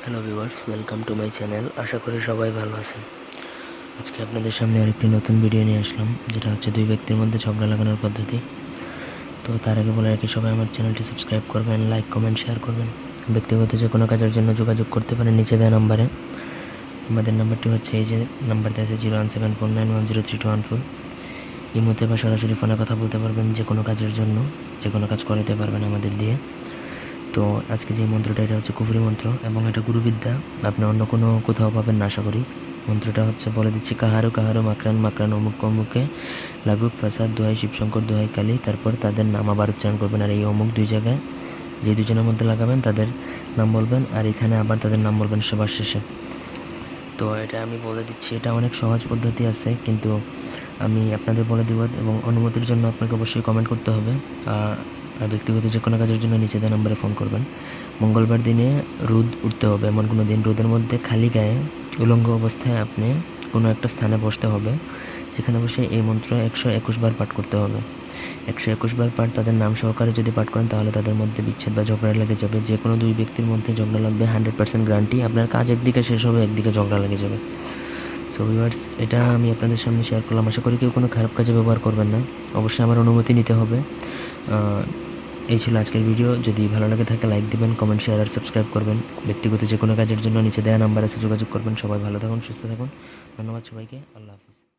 Hello viewers, welcome to my channel. আশা করি সবাই ভালো আছেন। আজকে আপনাদের সামনে আরেকটি নতুন ভিডিও নিয়ে আসলাম, যেটা হচ্ছে দুই ব্যক্তির মধ্যে ঝগড়া লাগানোর পদ্ধতি। তো তার আগে বলে রাখি, সবাই আমার চ্যানেলটি সাবস্ক্রাইব করবেন, লাইক কমেন্ট শেয়ার করবেন। ব্যক্তিগত যে কোনো কাজের জন্য যোগাযোগ করতে পারেন নিচে দেওয়া নাম্বারে। আমাদের নাম্বারটি হচ্ছে এই যে নাম্বারটা আছে 017491032114। ইমোতে বা সরাসরি ফোনে কথা বলতে পারবেন যে কোনো কাজের জন্য, যে কোনো কাজ করাতে পারবেন আমাদের দিয়ে। তো আজকে যে মন্ত্রটা, এটা হচ্ছে কুফরি মন্ত্র এবং এটা গুরুবিদ্যা, আপনি অন্য কোনো কোথাও পাবেন না আশা করি। মন্ত্রটা হচ্ছে, বলে দিচ্ছি, কাহারো কাহারো মাকরান মাকরান অমুক অমুকে লাগুক ফাসাদ দোহাই শিবশঙ্কর দোহাই কালী। তারপর তাদের নাম আবার উচ্চারণ করবেন, আর এই অমুক দুই জায়গায় যে দুজনের মধ্যে লাগাবেন তাদের নাম বলবেন, আর এখানে আবার তাদের নাম বলবেন সবার শেষে। তো এটা আমি বলে দিচ্ছি, এটা অনেক সহজ পদ্ধতি আছে, কিন্তু আমি আপনাদের বলে দিব, এবং অনুমতির জন্য আপনাকে অবশ্যই কমেন্ট করতে হবে। আর ব্যক্তিগত যে কোনো কাজের জন্য নিচে দেওয়া নম্বরে ফোন করবেন। মঙ্গলবার দিনে রোদ উঠতে হবে, এমন কোনো দিন রোদের মধ্যে খালি গায়ে উলঙ্গ অবস্থায় আপনি কোনো একটা স্থানে বসতে হবে, যেখানে বসে এই মন্ত্র 121 বার পাঠ করতে হবে। 121 বার পাঠ তাদের নাম সহকারে যদি পাঠ করেন, তাহলে তাদের মধ্যে বিচ্ছেদ বা ঝগড়া লেগে যাবে। যে কোনো দুই ব্যক্তির মধ্যে ঝগড়া লাগবে, 100% গ্যারান্টি। আপনার কাজ একদিকে শেষ হবে, একদিকে ঝগড়া লেগে যাবে। সো ভিউয়ার্স, এটা আমি আপনাদের সামনে শেয়ার করলাম। আশা করি কেউ কোনো খারাপ কাজে ব্যবহার করবেন না, অবশ্যই আমার অনুমতি নিতে হবে। এই ছিল আজকের ভিডিও। যদি ভালো লাগে থাকে লাইক দিবেন, কমেন্ট শেয়ার আর সাবস্ক্রাইব করবেন। ব্যক্তিগত যে কোনো কাজের জন্য নিচে দেওয়া নাম্বার আছে, যোগাযোগ করবেন। সবাই ভালো থাকুন, সুস্থ থাকুন। ধন্যবাদ সবাইকে। আল্লাহ হাফিজ।